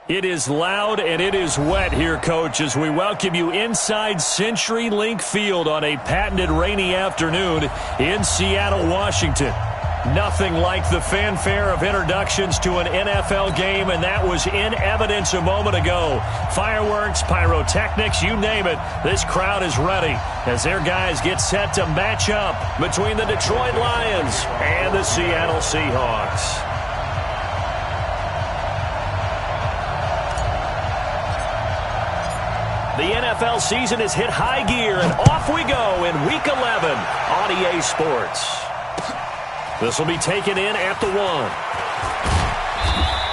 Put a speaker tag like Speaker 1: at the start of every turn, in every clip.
Speaker 1: It is loud and it is wet here, Coach, as we welcome you inside CenturyLink Field on a patented rainy afternoon in Seattle, Washington. Nothing like the fanfare of introductions to an NFL game, and that was in evidence a moment ago. Fireworks, pyrotechnics, you name it. This crowd is ready as their guys get set to match up between the Detroit Lions and the Seattle Seahawks. The NFL season has hit high gear, and off we go in Week 11 on EA Sports. This will be taken in at the 1.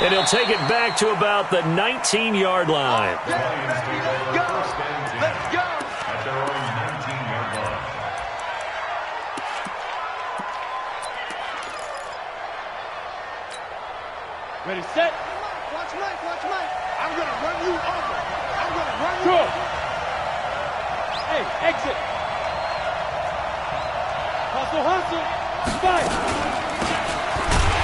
Speaker 1: And he'll take it back to about the 19-yard line.
Speaker 2: Let's go! At their own 19-yard line.
Speaker 3: Ready, set. Watch Mike. I'm going to run you over. Go. Hey, exit. Hustle. Spike.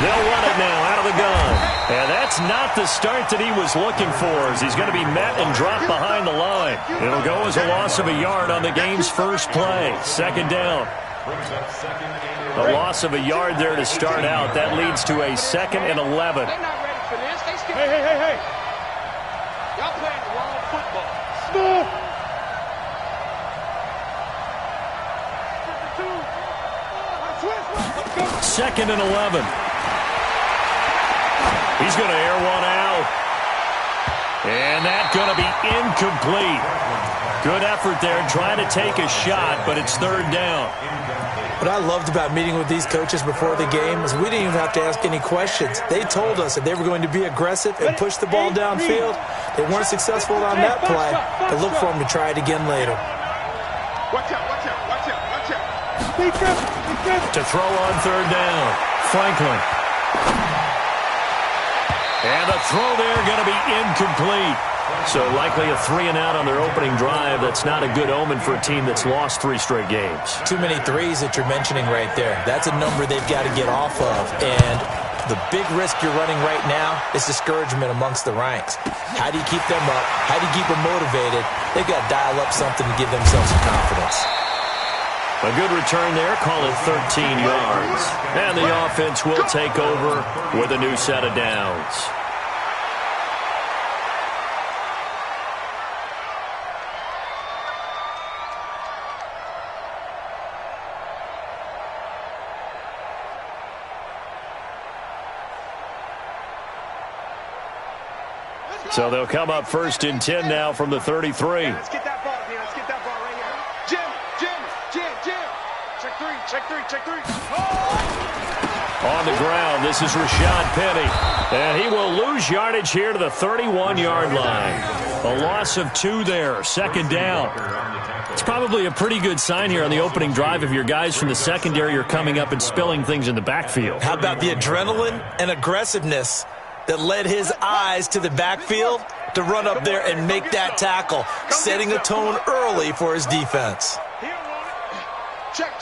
Speaker 1: They'll run it now out of the gun. And that's not the start that he was looking for, as he's going to be met and dropped behind the line. It'll go as a loss of a yard on the game's first play. Second down. A loss of a yard there to start out. That leads to a 2nd and 11.
Speaker 3: They're not ready for this. Hey. Y'all playing the wrong football. Smooth.
Speaker 1: 2nd and 11. He's going to air one out. And that's going to be incomplete. Good effort there trying to take a shot, but it's 3rd down.
Speaker 4: What I loved about meeting with these coaches before the game is we didn't even have to ask any questions. They told us that they were going to be aggressive and push the ball downfield. They weren't successful on that play, but look for them to try it again later.
Speaker 3: Watch out.
Speaker 1: To throw on 3rd down, Franklin. And the throw there going to be incomplete. So likely a 3-and-out on their opening drive. That's not a good omen for a team that's lost 3 straight games.
Speaker 4: Too many threes that you're mentioning right there. That's a number they've got to get off of. And the big risk you're running right now is discouragement amongst the ranks. How do you keep them up? How do you keep them motivated? They've got to dial up something to give themselves some confidence.
Speaker 1: A good return there, call it 13 yards. And the offense will take over with a new set of downs. So they'll come up 1st and 10 now from the 33.
Speaker 3: Let's get that ball here. Right here. Jim. Check three.
Speaker 1: On the ground, this is Rashad Penny. And he will lose yardage here to the 31-yard line. A loss of 2 there, 2nd down. It's probably a pretty good sign here on the opening drive if your guys from the secondary are coming up and spilling things in the backfield.
Speaker 4: How about the adrenaline and aggressiveness that led his eyes to the backfield to run up there and make that tackle, setting a tone early for his defense.
Speaker 3: Check.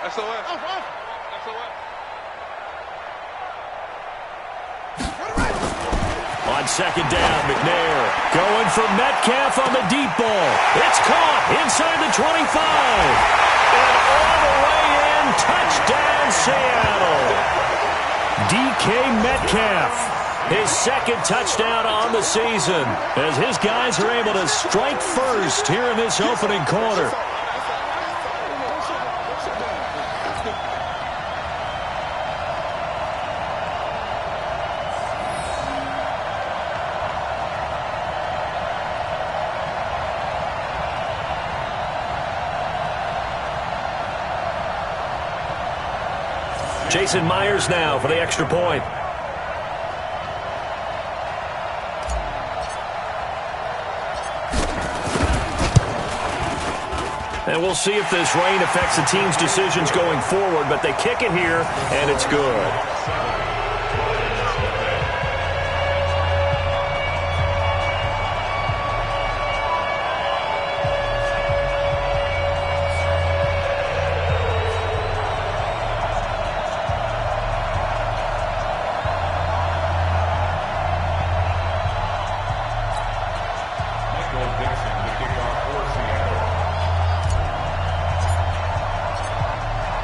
Speaker 3: SOS.
Speaker 1: On 2nd down, McNair going for Metcalf on the deep ball. It's caught inside the 25. And all the way in, touchdown Seattle. DK Metcalf, his 2nd touchdown on the season, as his guys are able to strike first here in this opening quarter. Jason Myers now for the extra point. And we'll see if this rain affects the team's decisions going forward, but they kick it here, and it's good.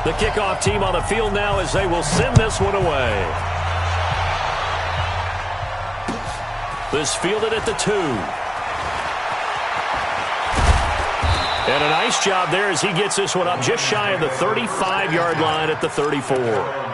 Speaker 1: The kickoff team on the field now as they will send this one away. This fielded at the 2. And a nice job there as he gets this one up just shy of the 35-yard line at the 34.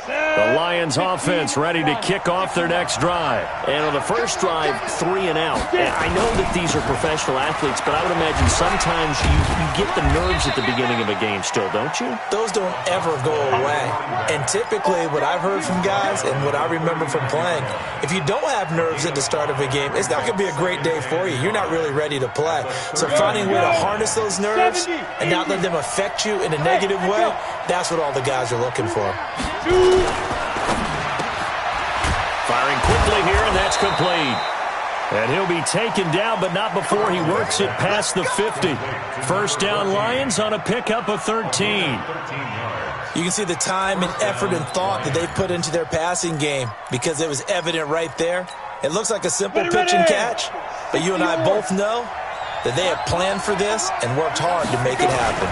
Speaker 1: The Lions offense ready to kick off their next drive.
Speaker 5: And on the first drive, 3 and out. And I know that these are professional athletes, but I would imagine sometimes you get the nerves at the beginning of a game still, don't you?
Speaker 4: Those don't ever go away. And typically what I've heard from guys and what I remember from playing, if you don't have nerves at the start of a game, it's not going to be a great day for you. You're not really ready to play. So finding a way to harness those nerves and not let them affect you in a negative way, that's what all the guys are looking for.
Speaker 1: Firing quickly here, and that's complete. And he'll be taken down, but not before he works it past the 50. First down, Lions on a pickup of 13.
Speaker 4: You can see the time and effort and thought that they've put into their passing game because it was evident right there. It looks like a simple pitch and catch, but you and I both know that they have planned for this and worked hard to make it happen.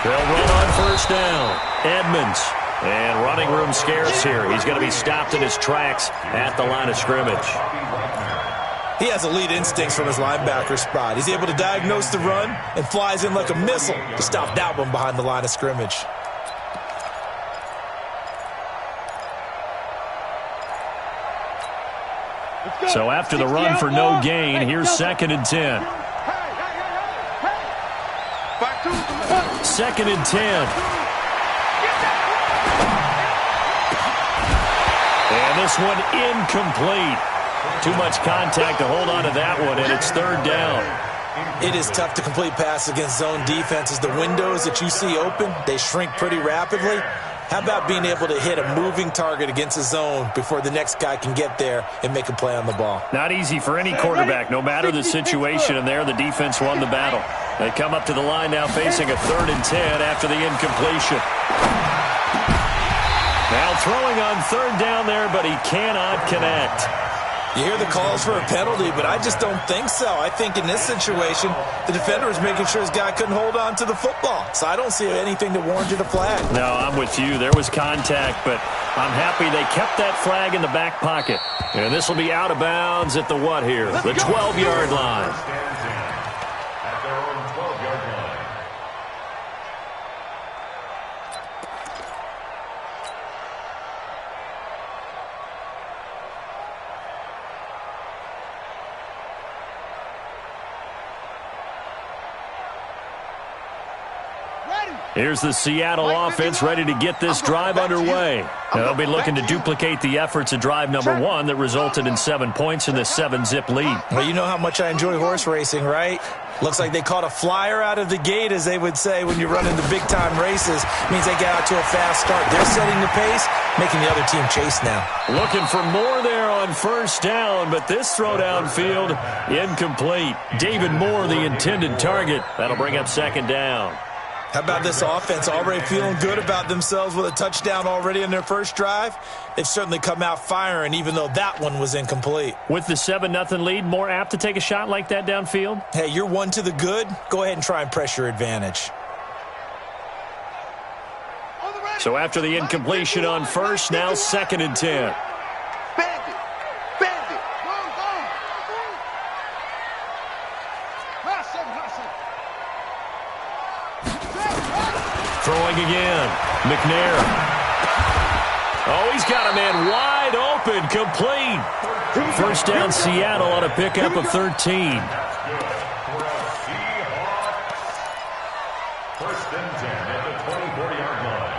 Speaker 1: They'll run on first down. Edmonds. And running room scarce here. He's going to be stopped in his tracks at the line of scrimmage.
Speaker 4: He has elite instincts from his linebacker spot. He's able to diagnose the run and flies in like a missile to stop that one behind the line of scrimmage.
Speaker 1: So after the run for no gain, here's 2nd and 10. 2nd and 10. And this one incomplete. Too much contact to hold on to that one, and it's 3rd down.
Speaker 4: It is tough to complete pass against zone defenses. The windows that you see open, they shrink pretty rapidly. How about being able to hit a moving target against a zone before the next guy can get there and make a play on the ball?
Speaker 1: Not easy for any quarterback, no matter the situation, and there the defense won the battle. They come up to the line now facing a 3rd and 10 after the incompletion. Now throwing on 3rd down there, but he cannot connect.
Speaker 4: You hear the calls for a penalty, but I just don't think so. I think in this situation, the defender was making sure his guy couldn't hold on to the football. So I don't see anything that warranted a flag.
Speaker 1: No, I'm with you. There was contact, but I'm happy they kept that flag in the back pocket. And this will be out of bounds at the what here? The 12-yard line. Here's the Seattle offense ready to get this drive underway. They'll be looking to duplicate the efforts of drive number 1 that resulted in 7 points in this 7-zip lead.
Speaker 4: Well, you know how much I enjoy horse racing, right? Looks like they caught a flyer out of the gate, as they would say when you run into big-time races. Means they get out to a fast start. They're setting the pace, making the other team chase now.
Speaker 1: Looking for more there on first down, but this throw downfield incomplete. David Moore, the intended target. That'll bring up 2nd down.
Speaker 4: How about this offense already feeling good about themselves with a touchdown already in their first drive? They've certainly come out firing, even though that one was incomplete.
Speaker 1: With the 7-0 lead, more apt to take a shot like that downfield?
Speaker 4: Hey, you're one to the good. Go ahead and try and press your advantage.
Speaker 1: So after the incompletion on first, now 2nd and 10. Throwing again. McNair. Oh, he's got a man wide open, complete. First down, Seattle on a pickup of 13.
Speaker 2: First and 10 at the 24-yard line.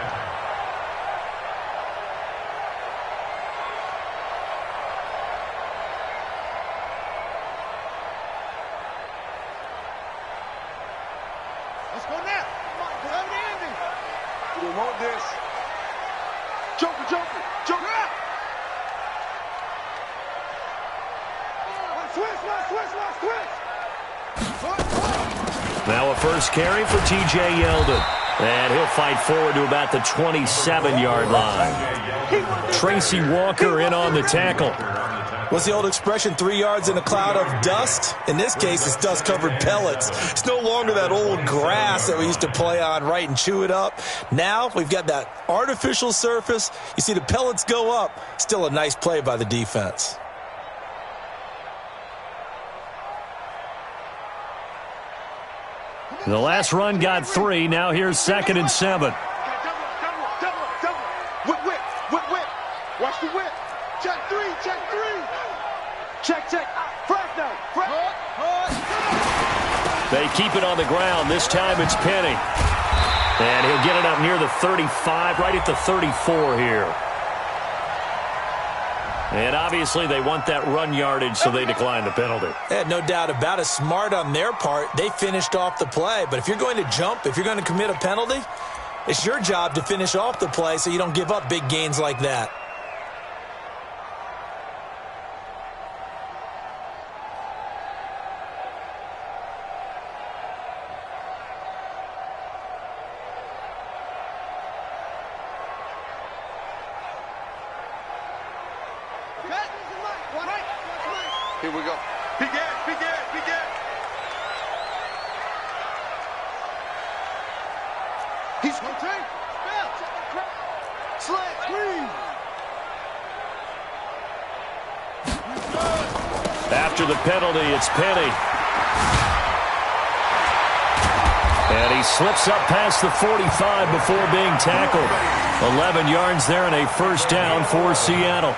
Speaker 3: Let's go now. Come on, Andy. You want this? Joker, Joker, Joker out.
Speaker 1: Now a first carry for T.J. Yeldon. And he'll fight forward to about the 27-yard line. Tracy Walker in on the tackle.
Speaker 4: What's the old expression, 3 yards in a cloud of dust? In this case, it's dust-covered pellets. It's no longer that old grass that we used to play on, right, and chew it up. Now we've got that artificial surface. You see the pellets go up. Still a nice play by the defense.
Speaker 1: The last run got 3. Now here's 2nd and 7.
Speaker 3: Whip. Watch the whip. Check 3. Check. Fresh now.
Speaker 1: They keep it on the ground. This time it's Penny. And he'll get it up near the 35, right at the 34 here. And obviously they want that run yardage, so they decline the penalty.
Speaker 4: Yeah, no doubt about it. Smart on their part. They finished off the play. But if you're going to jump, if you're going to commit a penalty, it's your job to finish off the play so you don't give up big gains like that.
Speaker 3: Here we go. Big ass. He's rotating. Slant screen.
Speaker 1: After the penalty, it's Penny. And he slips up past the 45 before being tackled. 11 yards there and a first down for Seattle.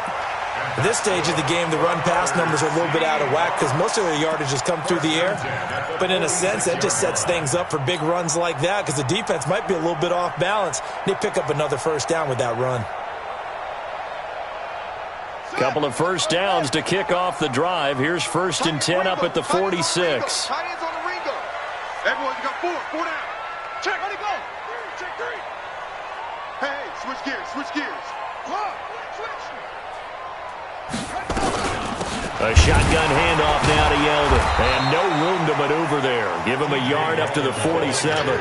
Speaker 4: At this stage of the game, the run-pass numbers are a little bit out of whack because most of their yardage has come through the air. But in a sense, that just sets things up for big runs like that because the defense might be a little bit off balance. They pick up another first down with that run.
Speaker 1: Couple of first downs to kick off the drive. Here's 1st and 10 up at the 46.
Speaker 3: Tight ends on the Ringo. Everyone, you got 4 down. Check, let it go. Check 3. Hey, switch gears. Switch.
Speaker 1: A shotgun handoff now to Yeldon. And no room to maneuver there. Give him a yard up to the 47.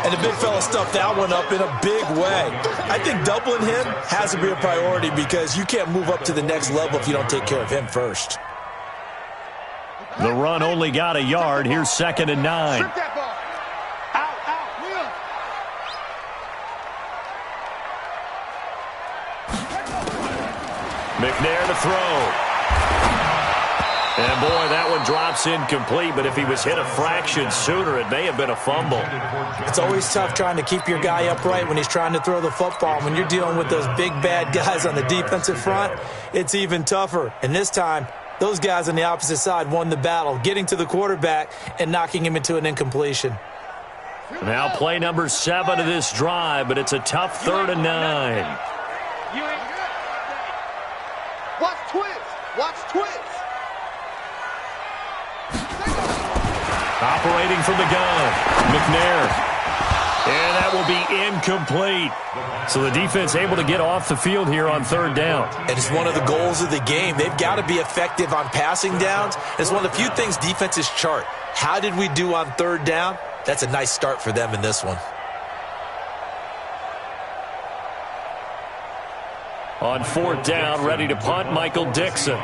Speaker 4: And the big fella stuffed that one up in a big way. I think doubling him has to be a priority because you can't move up to the next level if you don't take care of him first.
Speaker 1: The run only got a yard. Here's 2nd and 9.
Speaker 3: Strip that ball. Out.
Speaker 1: McNair to throw. And, boy, that one drops incomplete, but if he was hit a fraction sooner, it may have been a fumble.
Speaker 4: It's always tough trying to keep your guy upright when he's trying to throw the football. When you're dealing with those big, bad guys on the defensive front, it's even tougher. And this time, those guys on the opposite side won the battle, getting to the quarterback and knocking him into an incompletion.
Speaker 1: Now play number 7 of this drive, but it's a tough 3rd and 9.
Speaker 3: Watch twist.
Speaker 1: Operating from the gun, McNair. And that will be incomplete. So the defense able to get off the field here on 3rd down.
Speaker 4: And it's one of the goals of the game. They've got to be effective on passing downs. It's one of the few things defenses chart. How did we do on 3rd down? That's a nice start for them in this one.
Speaker 1: On 4th down, ready to punt, Michael Dixon.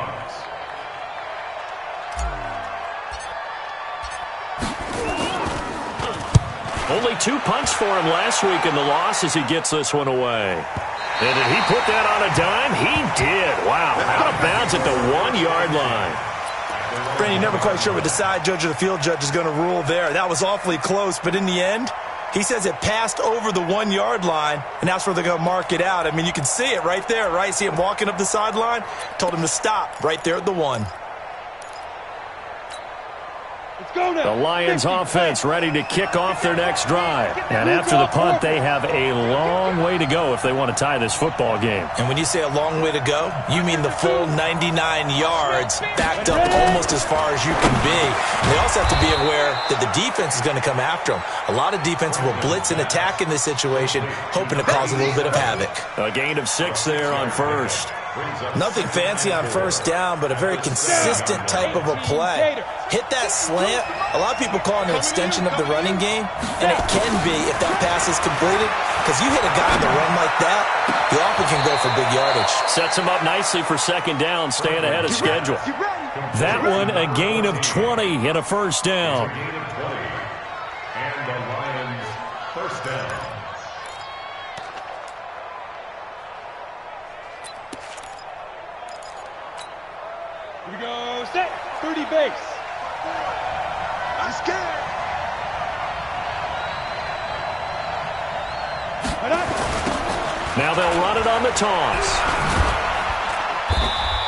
Speaker 1: Only 2 punts for him last week in the loss as he gets this one away. And did he put that on a dime? He did. Wow. Out of bounds at the 1-yard line.
Speaker 4: Brandon, you're never quite sure what the side judge or the field judge is going to rule there. That was awfully close, but in the end, he says it passed over the 1-yard line, and that's where they're going to mark it out. I mean, you can see it right there, right? See him walking up the sideline? Told him to stop right there at the 1.
Speaker 1: The Lions offense ready to kick off their next drive. And after the punt, they have a long way to go if they want to tie this football game.
Speaker 4: And when you say a long way to go, you mean the full 99 yards backed up almost as far as you can be. And they also have to be aware that the defense is going to come after them. A lot of defense will blitz and attack in this situation, hoping to cause a little bit of havoc.
Speaker 1: A gain of 6 there on 1st.
Speaker 4: Nothing fancy on first down, but a very consistent type of a play. Hit that slant. A lot of people call it an extension of the running game, and it can be if that pass is completed, because you hit a guy on the run like that, you often can go for big yardage.
Speaker 1: Sets him up nicely for second down, staying ahead of schedule. That one, a gain of 20 and a first down.
Speaker 2: And the Lions first down.
Speaker 3: Here we go, set, 30 base. I'm scared.
Speaker 1: Now they'll run it on the toss.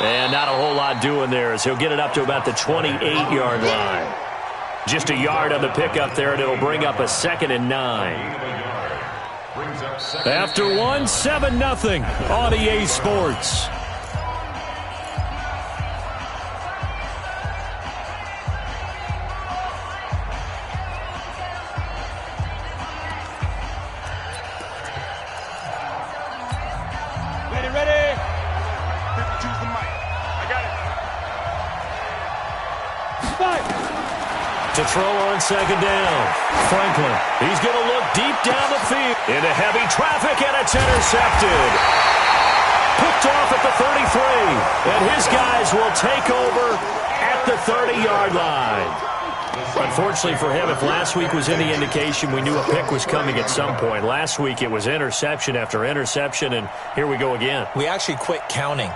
Speaker 1: And not a whole lot doing there as he'll get it up to about the 28-yard line. Just a yard on the pickup there, and it'll bring up a 2nd and 9. After one, 7-0 on EA Sports. To throw on second down. Franklin, he's going to look deep down the field. Into heavy traffic, and it's intercepted. Picked off at the 33. And his guys will take over at the 30-yard line. Unfortunately for him, if last week was any indication, we knew a pick was coming at some point. Last week it was interception after interception, and here we go again.
Speaker 4: We actually quit counting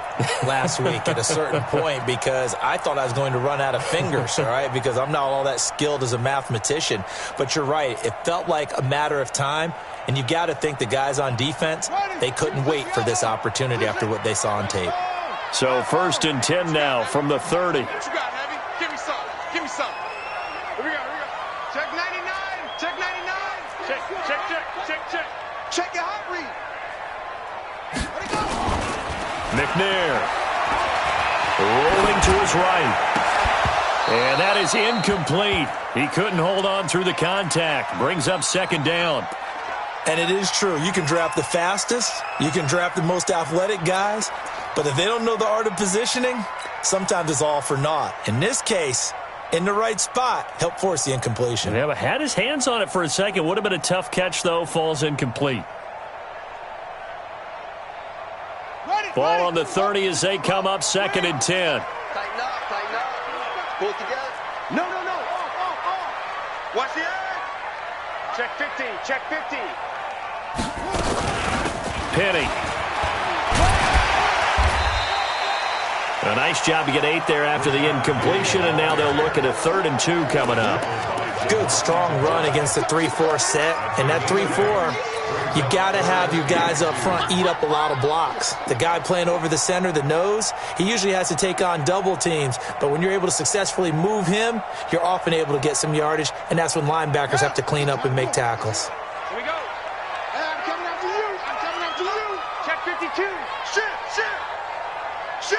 Speaker 4: last week at a certain point because I thought I was going to run out of fingers, all right, because I'm not all that skilled as a mathematician. But you're right. It felt like a matter of time, and you got to think the guys on defense, they couldn't wait for this opportunity after what they saw on tape.
Speaker 1: So 1st and 10 now from the 30.
Speaker 3: What you got, Heavy? Give me some. Give me some. Here we go. Check 99. Check 99. Check. Check your hot read. Where'd it go?
Speaker 1: McNair rolling to his right. And that is incomplete. He couldn't hold on through the contact. Brings up 2nd down.
Speaker 4: And it is true. You can draft the fastest. You can draft the most athletic guys. But if they don't know the art of positioning, sometimes it's all for naught. In this case, in the right spot, helped force the incompletion.
Speaker 1: Yeah, but had his hands on it for a second. Would have been a tough catch, though. Falls incomplete. Ball on the 30 as they come up 2nd and 10.
Speaker 3: Tighten up. Pull it together. No. Off. Watch the edge. Check 50.
Speaker 1: Penny. A nice job to get 8 there after the incompletion, and now they'll look at a 3rd and 2 coming up.
Speaker 4: Good, strong run against the 3-4 set. And that 3-4, you got to have your guys up front eat up a lot of blocks. The guy playing over the center, the nose, he usually has to take on double teams. But when you're able to successfully move him, you're often able to get some yardage, and that's when linebackers have to clean up and make tackles.
Speaker 3: Here we go. Hey, I'm coming after you. Check 52. Shit.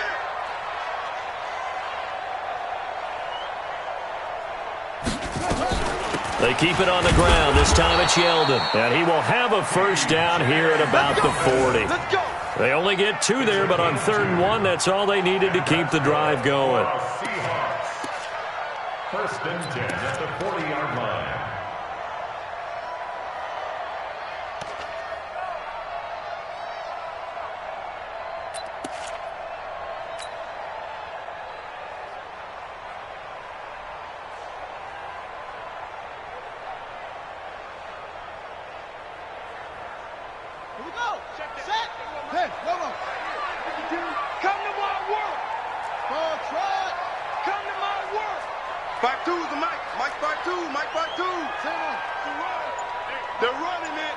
Speaker 1: They keep it on the ground. This time it's Yeldon. And he will have a first down here at about the 40.
Speaker 3: Let's go.
Speaker 1: They only get 2 there, but on 3rd and 1, that's all they needed to keep the drive going.
Speaker 2: Seahawks. 1st and 10 at the 40-yard line.
Speaker 3: Here we go. Set. Hey, come on. Come to my work. Trot. Come to my work. 5-2 is the mic. Mike 5-2. Mike 5-2. They're running it.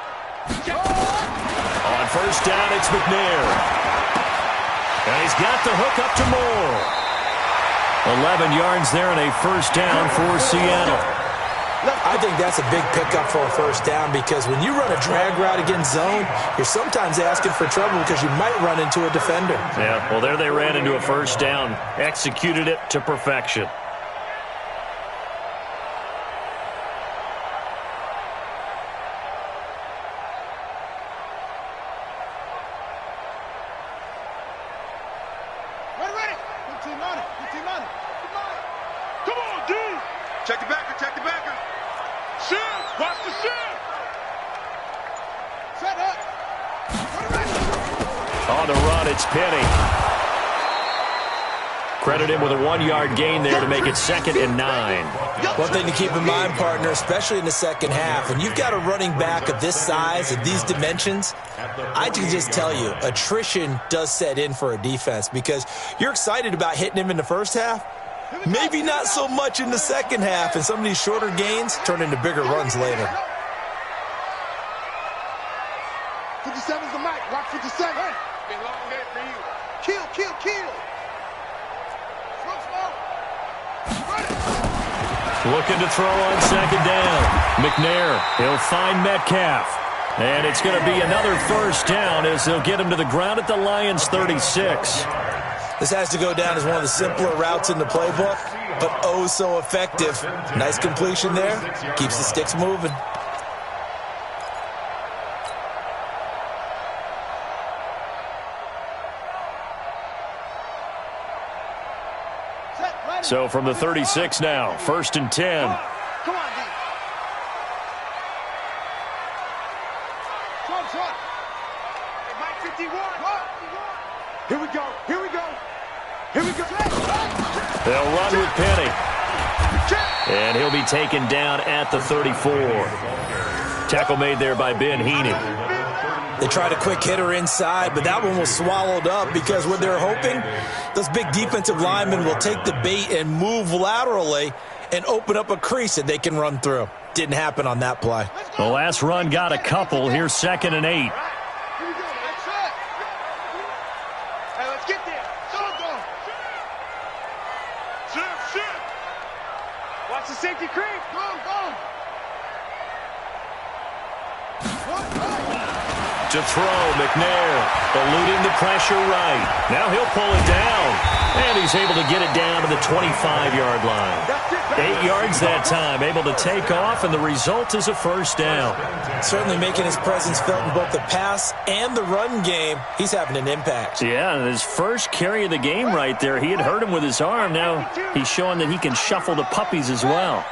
Speaker 1: On first down, it's McNair. And he's got the hook up to Moore. 11 yards there and a first down for Seattle.
Speaker 4: I think that's a big pickup for a first down because when you run a drag route against zone, you're sometimes asking for trouble because you might run into a defender.
Speaker 1: Yeah, well, there they ran into a first down. Executed it to perfection.
Speaker 3: Come on, D. Check the backer, check the backer. Shift, watch the shift. Set up.
Speaker 1: On the run, it's Penny. Credit him with a 1-yard gain there to make it 2nd and 9.
Speaker 4: One thing to keep in mind, partner, especially in the second half, when you've got a running back of this size, of these dimensions, I can just tell you, attrition does set in for a defense because you're excited about hitting him in the first half. Maybe not so much in the second half, and some of these shorter gains turn into bigger runs later.
Speaker 3: 57's the mic. Watch 57. Been a long day for you. Kill, kill, kill.
Speaker 1: Looking to throw on 2nd down. McNair, he'll find Metcalf. And it's going to be another first down as they'll get him to the ground at the Lions 36.
Speaker 4: This has to go down as one of the simpler routes in the playbook, but oh so effective. Nice completion there. Keeps the sticks moving.
Speaker 1: So from the 36 now, 1st and 10.
Speaker 3: Come on, D. Try. Hey, Mike 51. Here we go. Here we go. Here we go.
Speaker 1: They'll run with Penny. And he'll be taken down at the 34. Tackle made there by Ben Heaney.
Speaker 4: They tried a quick hitter inside, but that one was swallowed up because what they're hoping, those big defensive linemen will take the bait and move laterally and open up a crease that they can run through. Didn't happen on that play.
Speaker 1: The last run got a couple. Here's 2nd and 8.
Speaker 3: Here we go. Hey, let's get there. Go. Shift. Watch the safety creep. Go.
Speaker 1: To throw, McNair eluding the pressure right. Now he'll pull it down. And he's able to get it down to the 25-yard line. 8 yards that time, able to take off, and the result is a first down.
Speaker 4: Certainly making his presence felt in both the pass and the run game. He's having an impact.
Speaker 1: Yeah, his first carry of the game right there. He had hurt him with his arm. Now he's showing that he can shuffle the puppies as well.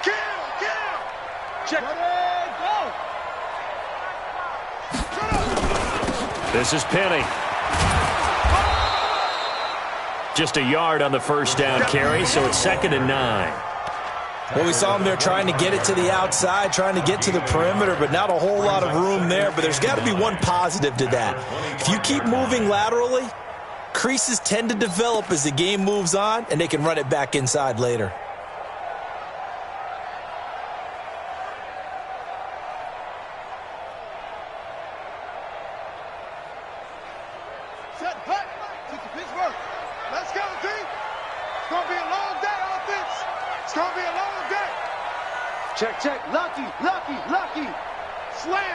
Speaker 3: Kill. Check.
Speaker 1: This is Penny. Just a yard on the first down carry, so it's 2nd and 9.
Speaker 4: Well, we saw him there trying to get it to the outside, trying to get to the perimeter, but not a whole lot of room there. But there's got to be one positive to that. If you keep moving laterally, creases tend to develop as the game moves on, and they can run it back inside later.
Speaker 3: Let's go, D. It's going to be a long day, offense. It's going to be a long day. Check. Lucky. Slam.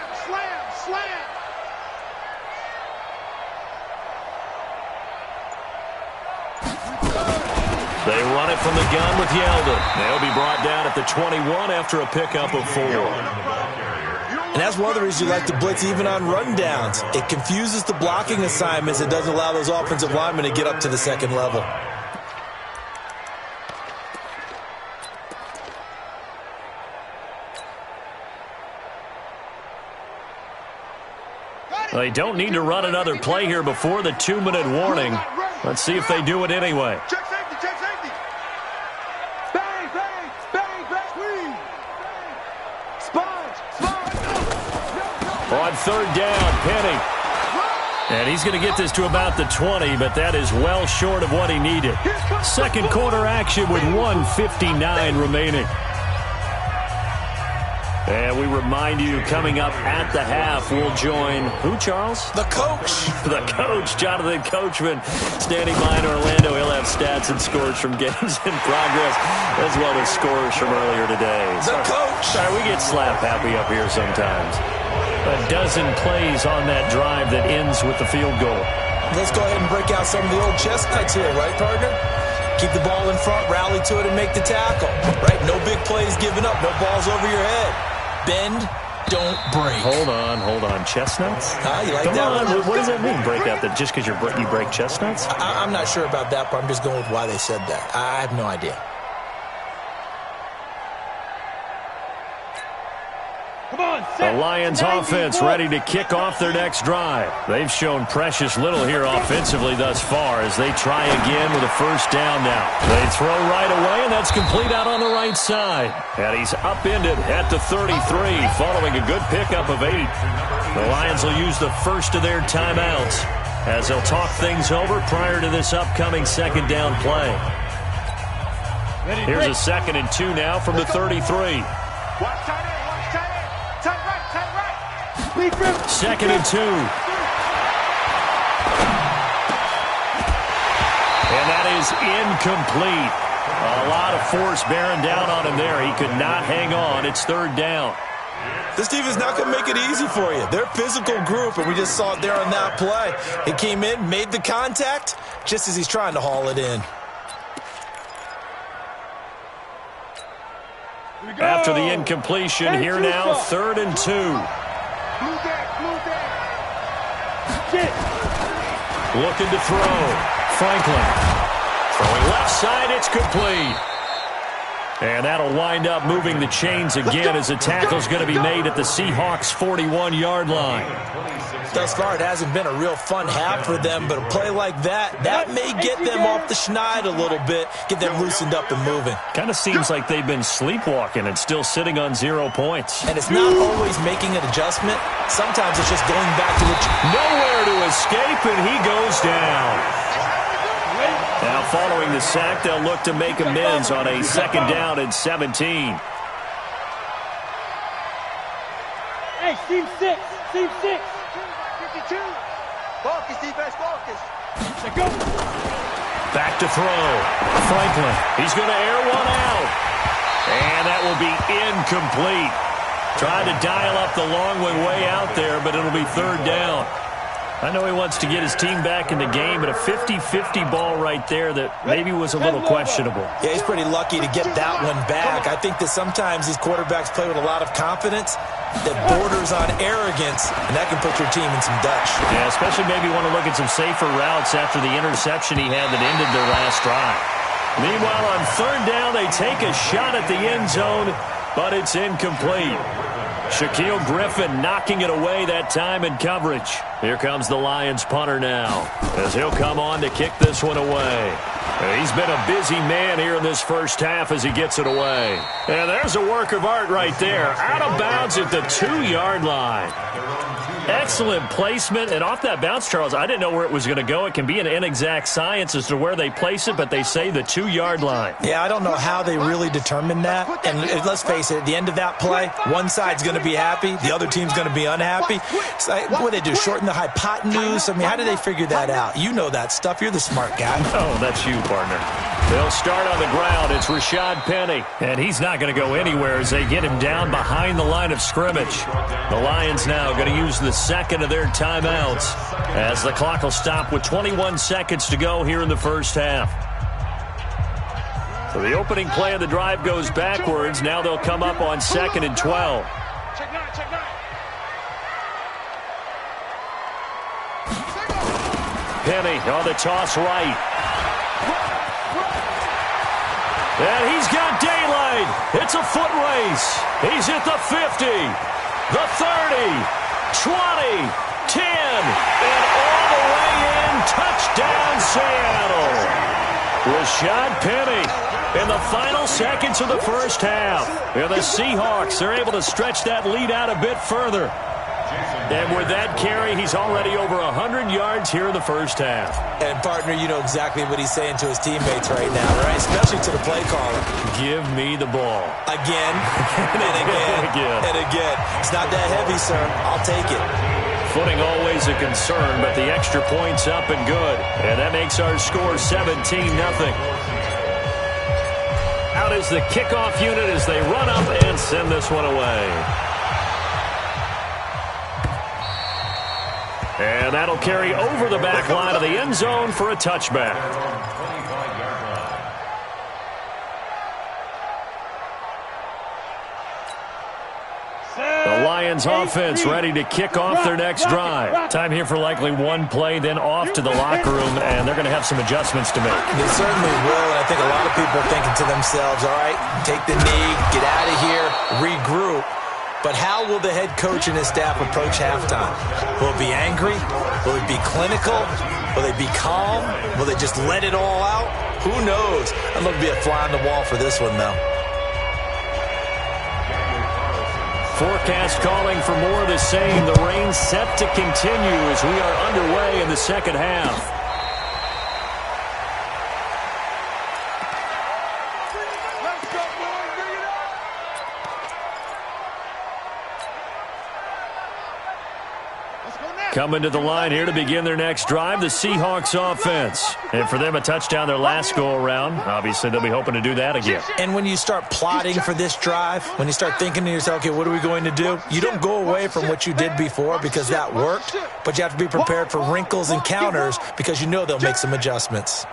Speaker 1: They run it from the gun with Yeldon. They'll be brought down at the 21 after a pickup of 4.
Speaker 4: And that's one of the reasons you like to blitz even on rundowns. It confuses the blocking assignments. It doesn't allow those offensive linemen to get up to the second level.
Speaker 1: They don't need to run another play here before the 2-minute warning. Let's see if they do it anyway.
Speaker 3: Check safety. Bang, squeeze. Sponge.
Speaker 1: On 3rd down, Penny. And he's going to get this to about the 20, but that is well short of what he needed. Second quarter action with 1:59 remaining. And we remind you, coming up at the half, we'll join who, Charles?
Speaker 4: The coach.
Speaker 1: The coach, Jonathan Coachman, standing by in Orlando. He'll have stats and scores from games in progress, as well as scores from earlier today.
Speaker 4: The coach.
Speaker 1: Sorry, we get slap happy up here sometimes. A dozen plays on that drive that ends with the field goal.
Speaker 4: Let's go ahead and break out some of the old chestnuts here, right, partner? Keep the ball in front, rally to it, and make the tackle. Right? No big plays given up, no balls over your head. Bend, don't break.
Speaker 1: Hold on. Chestnuts?
Speaker 4: You like
Speaker 1: Come
Speaker 4: that
Speaker 1: on.
Speaker 4: one?
Speaker 1: What does that mean, break out? That just because you break chestnuts?
Speaker 4: I'm not sure about that, but I'm just going with why they said that. I have no idea.
Speaker 1: The Lions offense ready to kick off their next drive. They've shown precious little here offensively thus far as they try again with a first down now. They throw right away, and that's complete out on the right side. And he's upended at the 33 following a good pickup of 8. The Lions will use the first of their timeouts as they'll talk things over prior to this upcoming second down play. Here's a 2nd and 2 now from the 33. 2nd and 2. And that is incomplete. A lot of force bearing down on him there. He could not hang on. It's 3rd down.
Speaker 4: This defense is not going to make it easy for you. They're a physical group, and we just saw it there on that play. He came in, made the contact, just as he's trying to haul it in.
Speaker 1: After the incompletion, here now, 3rd and 2. Looking to throw. Franklin. Throwing left side, it's complete. And that'll wind up moving the chains again as the tackle's going to be made at the Seahawks' 41-yard line.
Speaker 4: Thus far, it hasn't been a real fun half for them, but a play like that may get them off the schneid a little bit, get them loosened up and moving.
Speaker 1: Kind of seems like they've been sleepwalking and still sitting on 0 points.
Speaker 4: And it's not always making an adjustment. Sometimes it's just going back to
Speaker 1: nowhere to escape, and he goes down. Now, following the sack, they'll look to make amends on a 2nd down and 17.
Speaker 6: Hey, team 6.
Speaker 3: 52. Focus, defense, focus.
Speaker 6: Go.
Speaker 1: Back to throw. Franklin. He's going to air one out. And that will be incomplete. Tried to dial up the long way out there, but it'll be 3rd down. I know he wants to get his team back in the game, but a 50-50 ball right there that maybe was a little questionable.
Speaker 4: Yeah, he's pretty lucky to get that one back. I think that sometimes these quarterbacks play with a lot of confidence that borders on arrogance, and that can put your team in some Dutch.
Speaker 1: Yeah, especially maybe want to look at some safer routes after the interception he had that ended their last drive. Meanwhile, on 3rd down, they take a shot at the end zone, but it's incomplete. Shaquille Griffin knocking it away that time in coverage. Here comes the Lions punter now as he'll come on to kick this one away. He's been a busy man here in this first half as he gets it away. And there's a work of art right there. Out of bounds at the 2-yard line. Excellent placement. And off that bounce, Charles, I didn't know where it was going to go. It can be an inexact science as to where they place it, but they say the 2-yard line.
Speaker 4: Yeah, I don't know how they really determined that. And let's face it, at the end of that play, one side's going to be happy, the other team's going to be unhappy. It's like, what do they do, shorten the hypotenuse? I mean, how do they figure that out? You know that stuff. You're the smart guy.
Speaker 1: Oh, that's you, partner. They'll start on the ground. It's Rashad Penny. And he's not going to go anywhere as they get him down behind the line of scrimmage. The Lions now going to use the 2nd of their timeouts as the clock will stop with 21 seconds to go here in the first half. So the opening play of the drive goes backwards. Now they'll come up on 2nd and 12.
Speaker 3: Check 9, check 9.
Speaker 1: Penny on the toss right. And he's got daylight. It's a foot race. He's at the 50, the 30, 20, 10, and all the way in. Touchdown, Seattle. Rashad Penny in the final seconds of the first half. And the Seahawks are able to stretch that lead out a bit further. And with that carry, he's already over 100 yards here in the first half.
Speaker 4: And, partner, you know exactly what he's saying to his teammates right now, right? Especially to the play caller.
Speaker 1: Give me the ball.
Speaker 4: Again, and again, and again. It's not that heavy, sir. I'll take it.
Speaker 1: Footing always a concern, but the extra point's up and good. And that makes our score 17-0. Out is the kickoff unit as they run up and send this one away. And that'll carry over the back line of the end zone for a touchback. The Lions offense ready to kick off their next drive. Time here for likely one play, then off to the locker room, and they're going to have some adjustments to make.
Speaker 4: They certainly will, and I think a lot of people are thinking to themselves, all right, take the knee, get out of here, regroup. But how will the head coach and his staff approach halftime? Will it be angry? Will it be clinical? Will they be calm? Will they just let it all out? Who knows? I'd love to be a fly on the wall for this one, though.
Speaker 1: Forecast calling for more of the same. The rain set to continue as we are underway in the second half. Coming to the line here to begin their next drive, the Seahawks offense. And for them, a touchdown their last go-around. Obviously, they'll be hoping to do that again.
Speaker 4: And when you start plotting for this drive, when you start thinking to yourself, okay, what are we going to do? You don't go away from what you did before because that worked, but you have to be prepared for wrinkles and counters because you know they'll make some adjustments.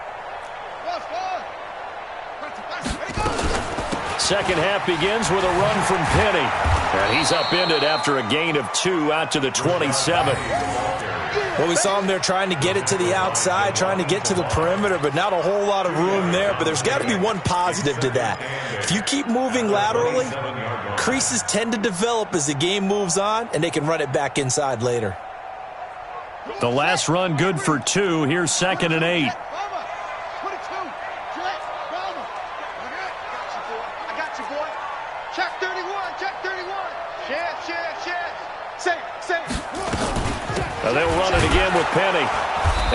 Speaker 1: Second half begins with a run from Penny. And he's upended after a gain of 2 out to the 27.
Speaker 4: Well, we saw him there trying to get it to the outside, trying to get to the perimeter, but not a whole lot of room there. But there's got to be one positive to that. If you keep moving laterally, creases tend to develop as the game moves on, and they can run it back inside later.
Speaker 1: The last run good for 2. Here's 2nd and 8. They'll run it again with Penny.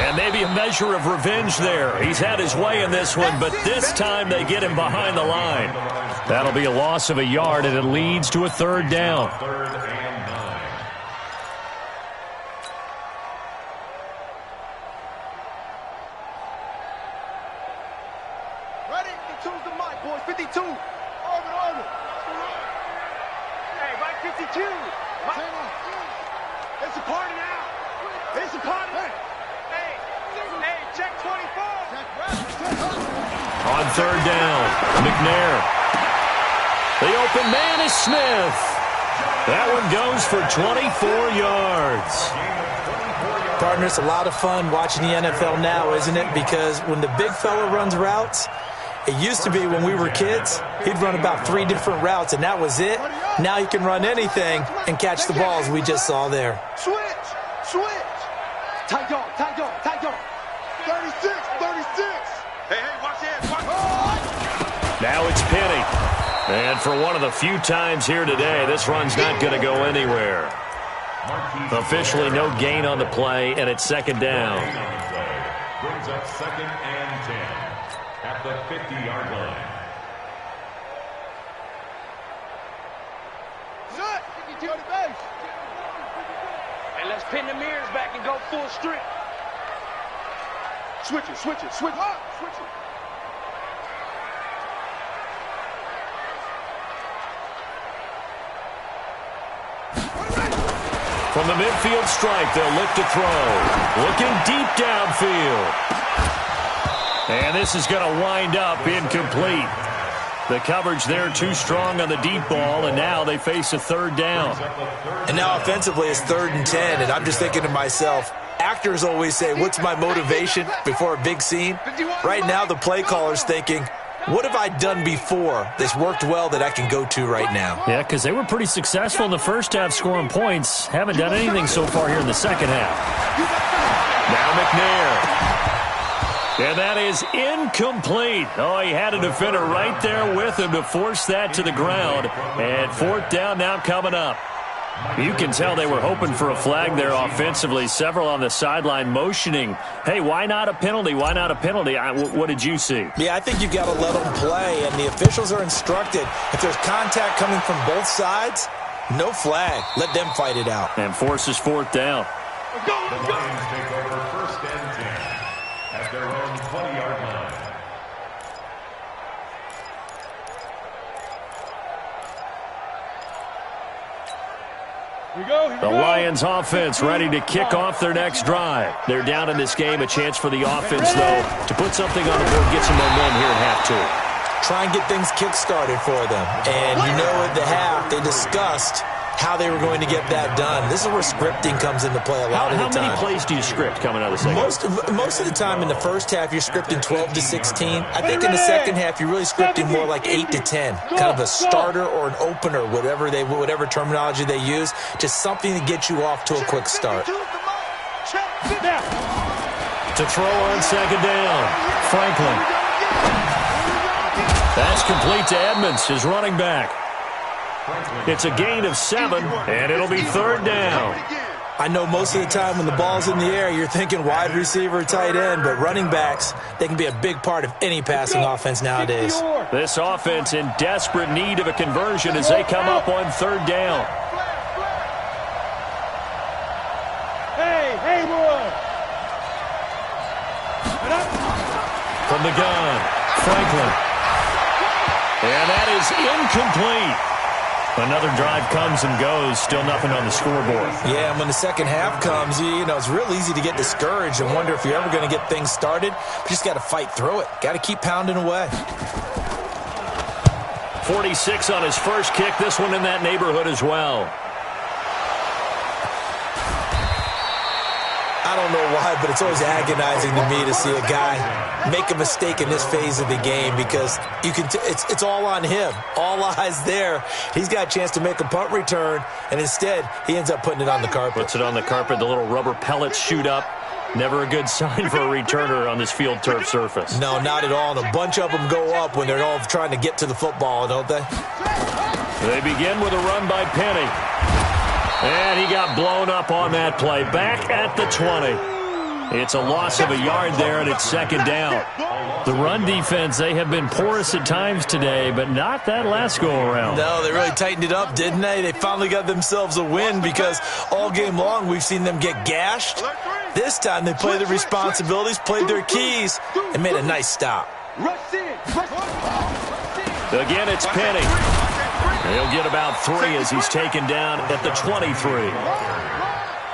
Speaker 1: And maybe a measure of revenge there. He's had his way in this one, but this time they get him behind the line. That'll be a loss of a yard, and it leads to a 3rd down.
Speaker 3: Ready? 52's the mic, boys. 52. Orbit. Hey, right 52. It's a party now. It's a party. Hey, check 24.
Speaker 1: On 3rd down, McNair. The open man is Smith. That one goes for 24 yards.
Speaker 4: Partner, it's a lot of fun watching the NFL now, isn't it? Because when the big fella runs routes, it used to be when we were kids, he'd run about 3 different routes, and that was it. Now he can run anything and catch the balls we just saw there.
Speaker 3: Switch. Tight dog. 36. Hey, watch it.
Speaker 1: Now it's Penny. And for one of the few times here today, this run's not going to go anywhere. Officially no gain on the play, and it's 2nd down.
Speaker 2: Brings up 2nd and 10 at the 50-yard line.
Speaker 6: And let's pin the mirrors back and go full strip.
Speaker 3: Switch it.
Speaker 1: From the midfield stripe, they'll look to throw. Looking deep downfield. And this is going to wind up incomplete. The coverage there too strong on the deep ball, and now they face a 3rd down.
Speaker 4: And now offensively it's 3rd and 10, and I'm just thinking to myself, actors always say, what's my motivation before a big scene? Right now the play caller's thinking, what have I done before that's worked well that I can go to right now?
Speaker 1: Yeah, because they were pretty successful in the first half scoring points. Haven't done anything so far here in the second half. Now McNair. And that is incomplete. Oh, he had a defender right there with him to force that to the ground. And 4th down now coming up. You can tell they were hoping for a flag there offensively. Several on the sideline motioning, hey, why not a penalty? Why not a penalty? What did you see?
Speaker 4: Yeah, I think you've got to let them play, and the officials are instructed. If there's contact coming from both sides, no flag. Let them fight it out.
Speaker 1: And forces 4th down.
Speaker 2: The Lions take over 1st and 10 at their own 20-yard line.
Speaker 1: The Lions offense ready to kick off their next drive. They're down in this game. A chance for the offense, though, to put something on the board, get some momentum here in half 2.
Speaker 4: Try and get things kick-started for them. And you know at the half they discussed how they were going to get that done. This is where scripting comes into play a lot of the time.
Speaker 1: How many plays do you script coming out of the second?
Speaker 4: Most of the time in the first half, you're scripting 12 to 16. I think in the second half, you're really scripting more like 8 to 10. Kind of a starter or an opener, whatever terminology they use. Just something to get you off to a quick start.
Speaker 1: To throw on second down, Franklin. That's complete to Edmonds, his running back. It's a gain of 7, and it'll be third down.
Speaker 4: I know most of the time when the ball's in the air, you're thinking wide receiver, tight end, but running backs, they can be a big part of any passing offense nowadays.
Speaker 1: This offense in desperate need of a conversion as they come up on third down.
Speaker 3: Hey, boy.
Speaker 1: From the gun, Franklin. And that is incomplete. Another drive comes and goes, still nothing on the scoreboard.
Speaker 4: Yeah, and when the second half comes, it's real easy to get discouraged and wonder if you're ever going to get things started. You just got to fight through it. Got to keep pounding away.
Speaker 1: 46 on his first kick, this one in that neighborhood as well.
Speaker 4: I don't know why, but it's always agonizing to me to see a guy make a mistake in this phase of the game because it's all on him. All eyes there. He's got a chance to make a punt return, and instead he ends up putting it on the carpet.
Speaker 1: Puts it on the carpet. The little rubber pellets shoot up. Never a good sign for a returner on this field turf surface.
Speaker 4: No, not at all. And a bunch of them go up when they're all trying to get to the football, don't they?
Speaker 1: They begin with a run by Penny. And he got blown up on that play. Back at the 20. It's a loss of a yard there, and it's second down. The run defense, they have been porous at times today, but not that last go-around.
Speaker 4: No, they really tightened it up, didn't they? They finally got themselves a win because all game long we've seen them get gashed. This time they played their responsibilities, played their keys, and made a nice stop.
Speaker 1: Again, it's Penny. He'll get about 3 as he's taken down at the 23.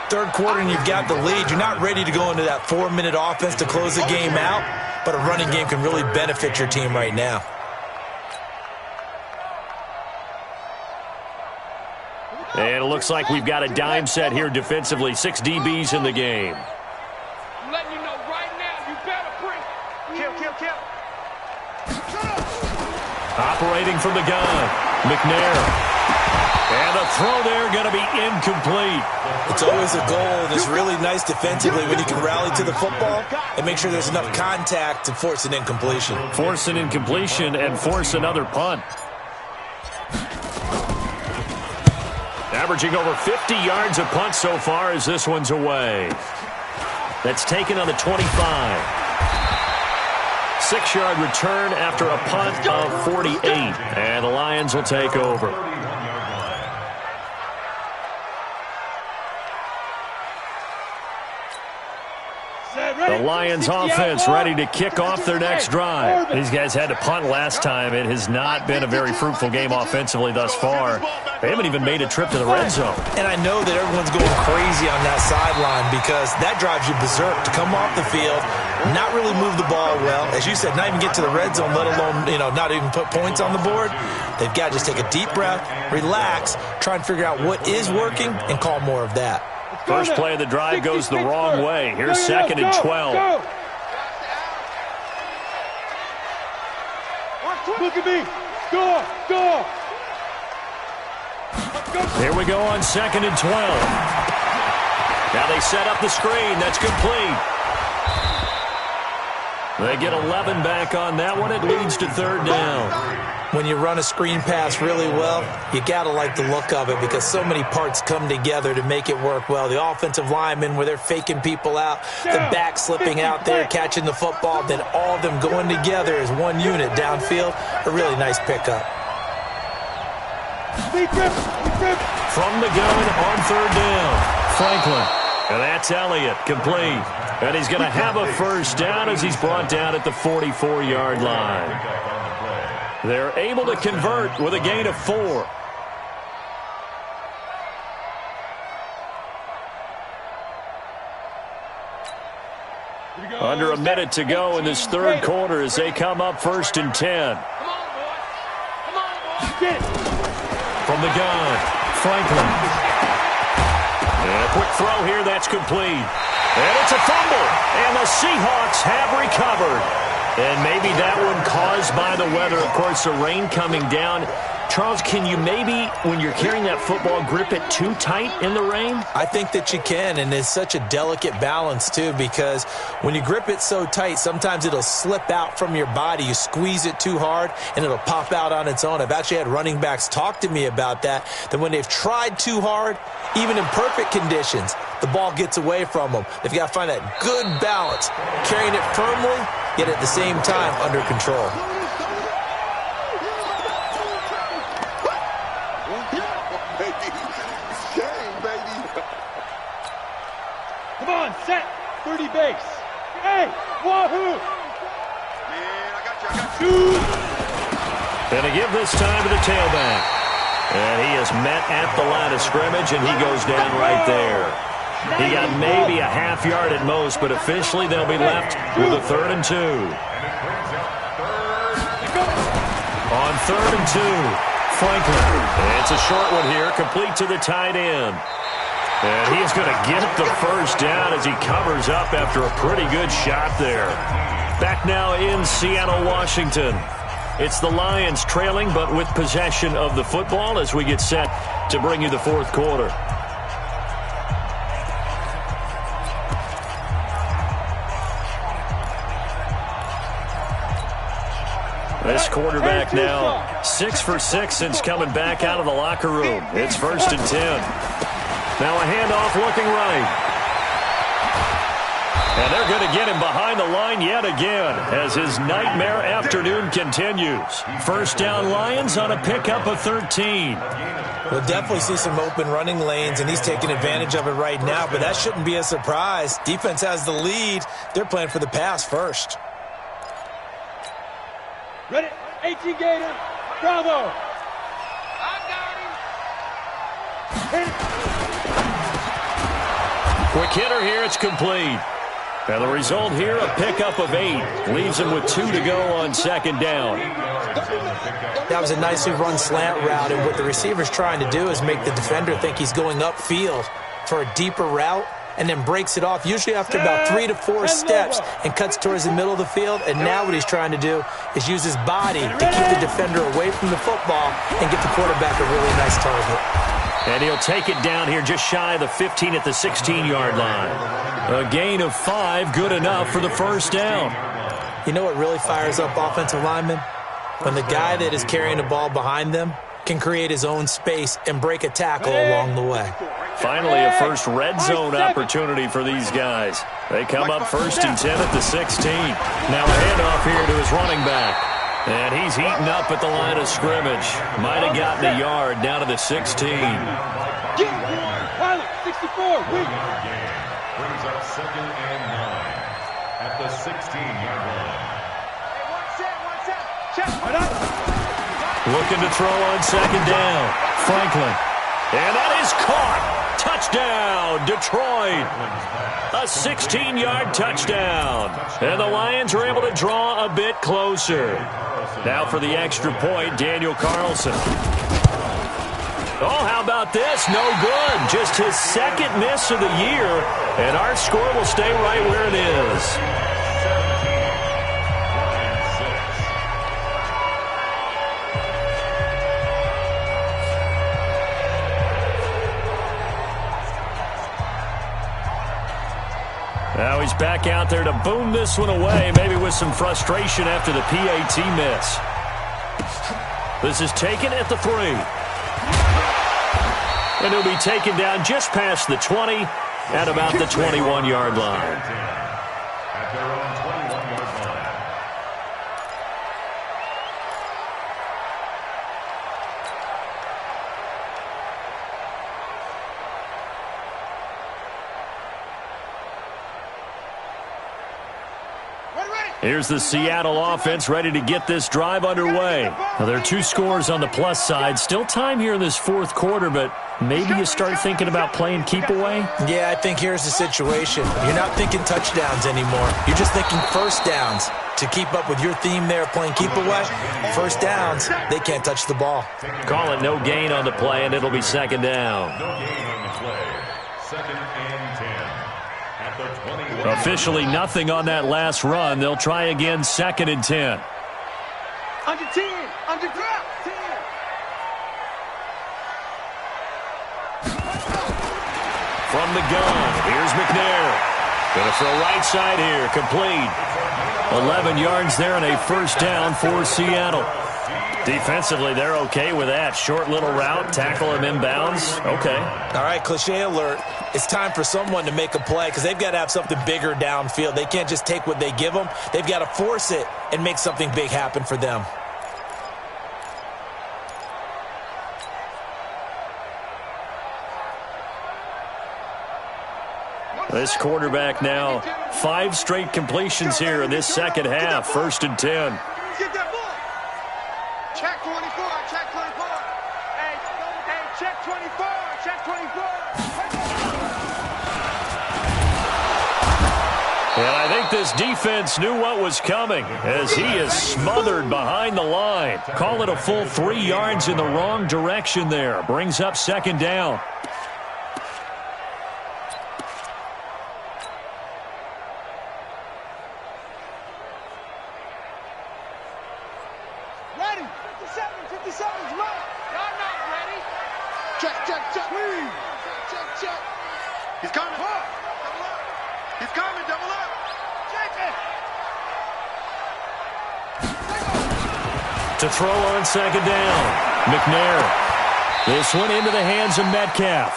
Speaker 4: Third quarter and you've got the lead. You're not ready to go into that 4-minute offense to close the game out, but a running game can really benefit your team right now.
Speaker 1: And it looks like we've got a dime set here defensively. 6 DBs in the game.
Speaker 6: I'm letting you know right now, you better bring. Kill.
Speaker 1: Operating from the gun, McNair. And a throw there going to be incomplete.
Speaker 4: It's always a goal that's really nice defensively when you can rally to the football and make sure there's enough contact to force an incompletion.
Speaker 1: Force an incompletion and force another punt. Averaging over 50 yards a punt so far as this one's away. That's taken on the 25. 6-yard return after a punt of 48. And the Lions will take over. The Lions offense ready to kick off their next drive. These guys had to punt last time. It has not been a very fruitful game offensively thus far. They haven't even made a trip to the red zone.
Speaker 4: And I know that everyone's going crazy on that sideline because that drives you berserk to come off the field, not really move the ball well. As you said, not even get to the red zone, let alone, not even put points on the board. They've got to just take a deep breath, relax, try and figure out what is working, and call more of that.
Speaker 1: First play of the drive goes the wrong way. Here's second and 12.
Speaker 3: Look at me. Go.
Speaker 1: Here we go on second and 12. Now they set up the screen. That's complete. They get 11 back on that one. It leads to third down.
Speaker 4: When you run a screen pass really well, you got to like the look of it because so many parts come together to make it work well. The offensive linemen where they're faking people out, the back slipping out there, catching the football, then all of them going together as one unit downfield, a really nice pickup.
Speaker 1: From the gun on third down, Franklin. And that's Elliott, complete. And he's going to have a first down as he's brought down at the 44-yard line. They're able to convert with a gain of 4. Under a minute to go in this third quarter as they come up first and 10. From the gun, Franklin. And a quick throw here, that's complete. And it's a fumble, and the Seahawks have recovered. And maybe that one caused by the weather. Of course, the rain coming down. Charles, can you maybe, when you're carrying that football, grip it too tight in the rain?
Speaker 4: I think that you can, and it's such a delicate balance, too, because when you grip it so tight, sometimes it'll slip out from your body. You squeeze it too hard, and it'll pop out on its own. I've actually had running backs talk to me about that when they've tried too hard, even in perfect conditions, the ball gets away from them. They've got to find that good balance, carrying it firmly, yet at the same time under control.
Speaker 3: Come on, set. 30 base. Hey, wahoo! Man, I got you.
Speaker 1: And to give this time to the tailback. And he is met at the line of scrimmage, and he goes down right there. He got maybe a half yard at most, but officially they'll be left with a 3rd and 2. On 3rd and 2, Franklin. And it's a short one here, complete to the tight end. And he is going to get the first down as he covers up after a pretty good shot there. Back now in Seattle, Washington. It's the Lions trailing, but with possession of the football as we get set to bring you the 4th quarter. This quarterback now 6 for 6 since coming back out of the locker room. It's 1st and 10. Now a handoff looking right. And they're going to get him behind the line yet again as his nightmare afternoon continues. First down Lions on a pickup of 13.
Speaker 4: We'll definitely see some open running lanes, and he's taking advantage of it right now, but that shouldn't be a surprise. Defense has the lead. They're playing for the pass first.
Speaker 3: Ready? 18 Gator. Bravo. I got him.
Speaker 1: Quick hitter here. It's complete. And the result here, a pickup of 8. Leaves him with 2 to go on 2nd down.
Speaker 4: That was a nicely run slant route, and what the receiver's trying to do is make the defender think he's going upfield for a deeper route, and then breaks it off, usually after about 3 to 4 steps, and cuts towards the middle of the field. And now what he's trying to do is use his body to keep the defender away from the football and get the quarterback a really nice target.
Speaker 1: And he'll take it down here just shy of the 15 at the 16-yard line. A gain of 5, good enough for the first down.
Speaker 4: You know what really fires up offensive linemen? When the guy that is carrying the ball behind them can create his own space and break a tackle along the way.
Speaker 1: Finally, a first red zone opportunity for these guys. They come up 1st and 10 at the 16. Now a handoff here to his running back. And he's heating up at the line of scrimmage. Might have gotten a yard down to the 16.
Speaker 3: Pilot, 64, wing.
Speaker 2: Brings up 2nd and 9 at the 16-yard line.
Speaker 1: Looking to throw on 2nd down. Franklin. And that is caught. Touchdown, Detroit. A 16-yard touchdown. And the Lions are able to draw a bit closer. Now for the extra point, Daniel Carlson. Oh, how about this? No good. Just his 2nd miss of the year. And our score will stay right where it is. Now he's back out there to boom this one away, maybe with some frustration after the PAT miss. This is taken at the 3. And he'll be taken down just past the 20 at about the 21-yard line.
Speaker 2: At their own 21-yard line.
Speaker 1: Here's the Seattle offense ready to get this drive underway. Now, there are 2 scores on the plus side. Still time here in this 4th quarter, but maybe you start thinking about playing keep away?
Speaker 4: Yeah, I think here's the situation. You're not thinking touchdowns anymore. You're just thinking first downs. to keep up with your theme there, playing keep away, first downs, they can't touch the ball.
Speaker 1: Call it no gain on the play, and it'll be second down.
Speaker 2: No gain on the play. Second and 10. At the 21.
Speaker 1: Officially nothing on that last run. They'll try again, second and 10.
Speaker 3: Under 10. Under 10.
Speaker 1: From the gun, here's McNair. Going to throw right side here, complete. 11 yards there and a first down for Seattle. Defensively, they're okay with that. Short little route, tackle him inbounds. Okay.
Speaker 4: All right, cliche alert. It's time for someone to make a play because they've got to have something bigger downfield. They can't just take what they give them. They've got to force it and make something big happen for them.
Speaker 1: This quarterback now, 5 straight completions here in this second half. First and 10.
Speaker 3: Get that ball. Check 24. Check 24. Hey, check 24. Check 24.
Speaker 1: And I think this defense knew what was coming as he is smothered behind the line. Call it a full 3 yards in the wrong direction there. Brings up second down.
Speaker 3: Ready. 57's left. Y'all not ready. Check. Check. He's coming. Double up. He's coming. Double up. Check it.
Speaker 1: To throw on second down. McNair. This one into the hands of Metcalf.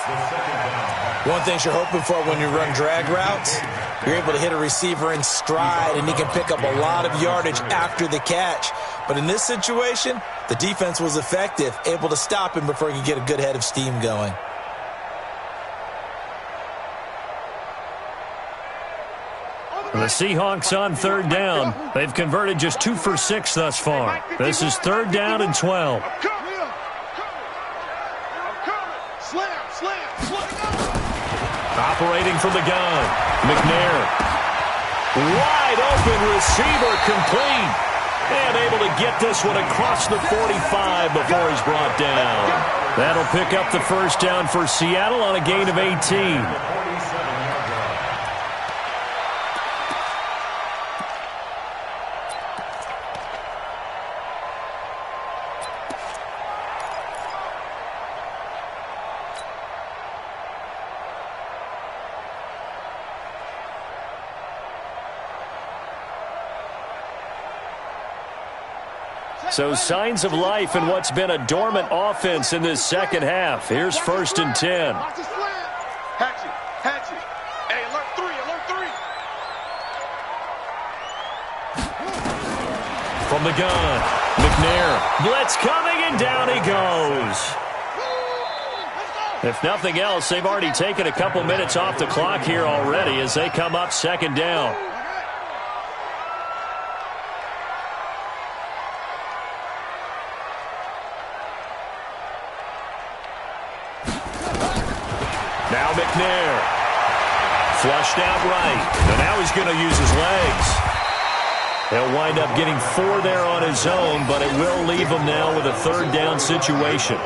Speaker 4: One thing you're hoping for when you run drag routes, you're able to hit a receiver in stride, and he can pick up a lot of yardage after the catch. But in this situation, the defense was effective, able to stop him before he could get a good head of steam going.
Speaker 1: The Seahawks on third down. They've converted just 2 for 6 thus far. This is third down and 12. Operating from the gun. McNair. Wide open receiver complete. And able to get this one across the 45 before he's brought down. That'll pick up the first down for Seattle on a gain of 18. So signs of life in what's been a dormant offense in this second half. Here's first and 10.
Speaker 3: Hatchet. Hey, alert 3.
Speaker 1: From the gun, McNair. Blitz coming, and down he goes. If nothing else, they've already taken a couple minutes off the clock here already as they come up second down. Now McNair. Flushed out right. And now he's going to use his legs. He'll wind up getting 4 there on his own, but it will leave him now with a third down situation.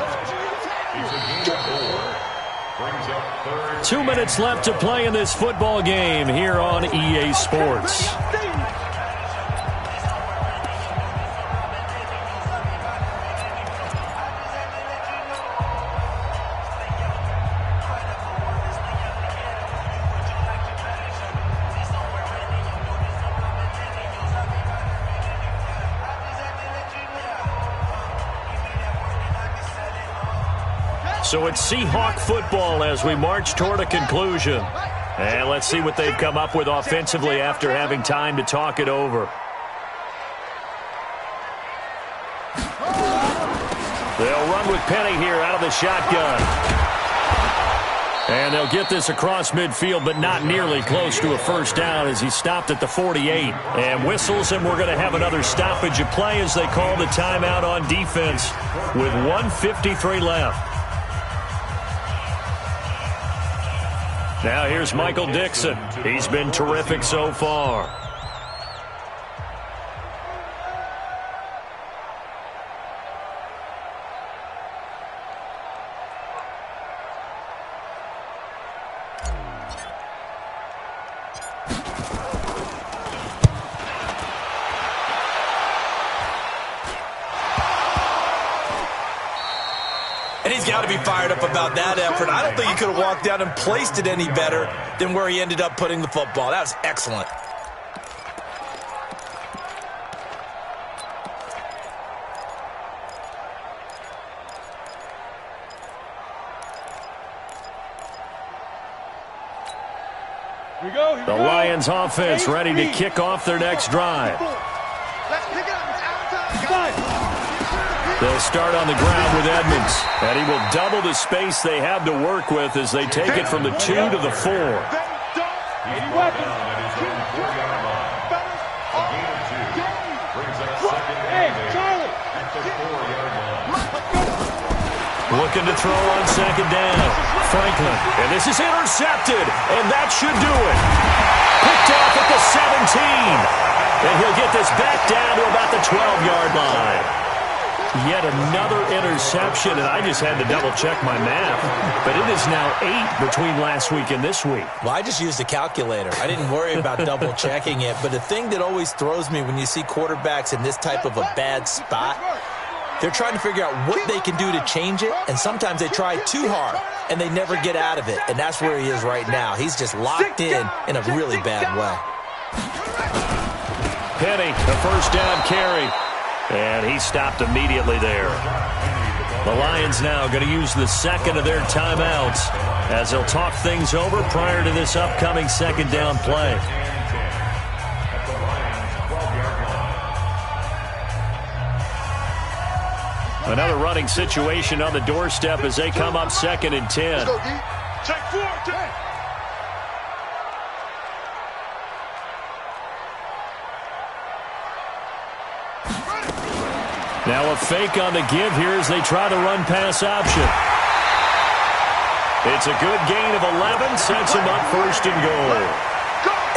Speaker 1: 2 minutes left to play in this football game here on EA Sports. So it's Seahawk football as we march toward a conclusion. And let's see what they've come up with offensively after having time to talk it over. They'll run with Penny here out of the shotgun. And they'll get this across midfield, but not nearly close to a first down as he stopped at the 48. And whistles, and we're going to have another stoppage of play as they call the timeout on defense with 1:53 left. Now here's Michael Dixon. He's been terrific so far.
Speaker 4: He's got to be fired up about that effort. I don't think he could have walked down and placed it any better than where he ended up putting the football. That was excellent.
Speaker 1: The Lions offense ready to kick off their next drive. They'll start on the ground with Edmonds, and he will double the space they have to work with as they take it from the 2 to the 4. Looking to throw on second down. Franklin, and this is intercepted, and that should do it. Picked off at the 17, and he'll get this back down to about the 12-yard line. Yet another interception, and I just had to double-check my math. But it is now 8 between last week and this week.
Speaker 4: Well, I just used a calculator. I didn't worry about double-checking it. But the thing that always throws me when you see quarterbacks in this type of a bad spot, they're trying to figure out what they can do to change it, and sometimes they try too hard, and they never get out of it. And that's where he is right now. He's just locked in a really bad way.
Speaker 1: Penny, the first down carry. And he stopped immediately there. The Lions now going to use the second of their timeouts as they'll talk things over prior to this upcoming second down play. Another running situation on the doorstep as they come up 2nd and 10.
Speaker 3: Check 4, 10.
Speaker 1: Now a fake on the give here as they try the run-pass option. It's a good gain of 11, sets him up 1st and goal.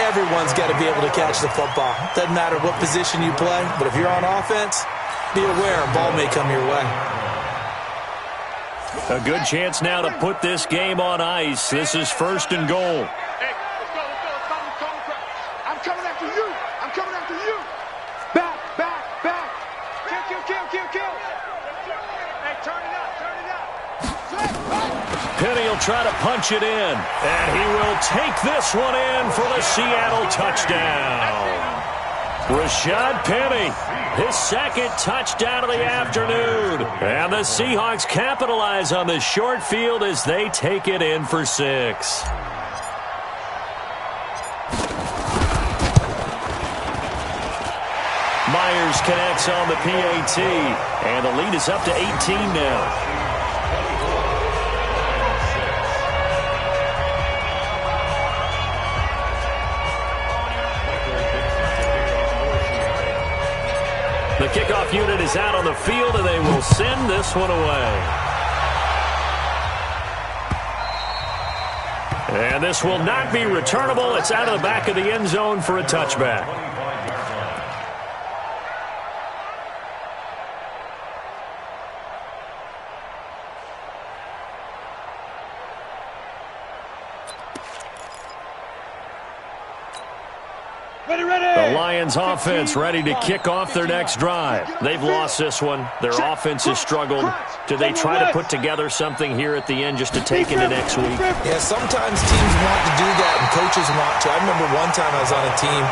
Speaker 4: Everyone's got to be able to catch the football. Doesn't matter what position you play, but if you're on offense, be aware a ball may come your way.
Speaker 1: A good chance now to put this game on ice. This is 1st and goal.
Speaker 3: Hey, let's go. I'm coming after you. I'm coming after you. Back. Kill. Hey, turn it up.
Speaker 1: Penny will try to punch it in, and he will take this one in for the Seattle touchdown. Rashad Penny, his 2nd touchdown of the afternoon. And the Seahawks capitalize on the short field as they take it in for 6. Myers connects on the PAT, and the lead is up to 18 now. The kickoff unit is out on the field, and they will send this one away. And this will not be returnable. It's out of the back of the end zone for a touchback. The Lions offense ready to kick off their next drive. They've lost this one. Their offense has struggled. Do they try to put together something here at the end just to take into next week?
Speaker 4: Yeah, sometimes teams want to do that and coaches want to. I remember one time I was on a team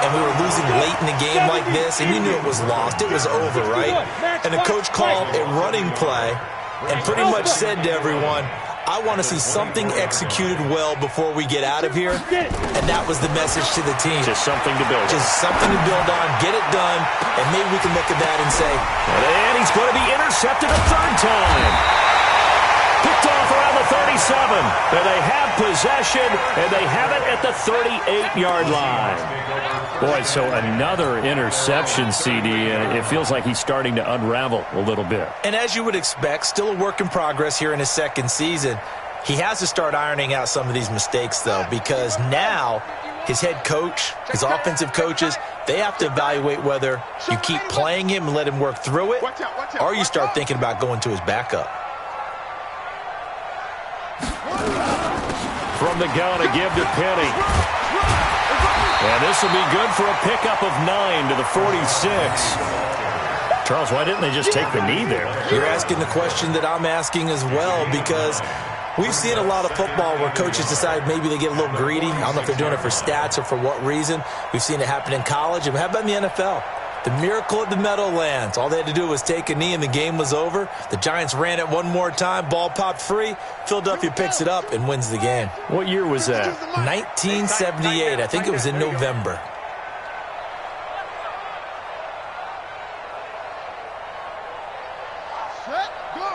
Speaker 4: and we were losing late in the game like this, and you knew it was lost. It was over, right? And the coach called a running play and pretty much said to everyone, I want to see something executed well before we get out of here. And that was the message to the team.
Speaker 1: Just something to build on.
Speaker 4: Just something to build on, get it done, and maybe we can look at that and say,
Speaker 1: and he's going to be intercepted a 3rd time. Picked off around the 37. And they have possession, and they have it at the 38-yard line. Boy, so another interception, CD, and it feels like he's starting to unravel a little bit.
Speaker 4: And as you would expect, still a work in progress here in his 2nd season. He has to start ironing out some of these mistakes, though, because now his head coach, his offensive coaches, they have to evaluate whether you keep playing him and let him work through it, or you start thinking about going to his backup.
Speaker 1: From the gun, a give to Penny. And this will be good for a pickup of 9 to the 46. Charles, why didn't they just take the knee there?
Speaker 4: You're asking the question that I'm asking as well, because we've seen a lot of football where coaches decide maybe they get a little greedy. I don't know if they're doing it for stats or for what reason. We've seen it happen in college, and how about in the NFL? The miracle of the Meadowlands. All they had to do was take a knee, and the game was over. The Giants ran it one more time. Ball popped free. Philadelphia picks it up and wins the game.
Speaker 1: What year was that?
Speaker 4: 1978. I think it was in November.
Speaker 3: Set, go.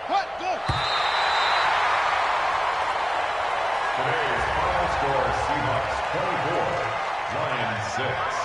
Speaker 3: Hut, go.
Speaker 2: Today's final score, Seahawks 24, Lions 6.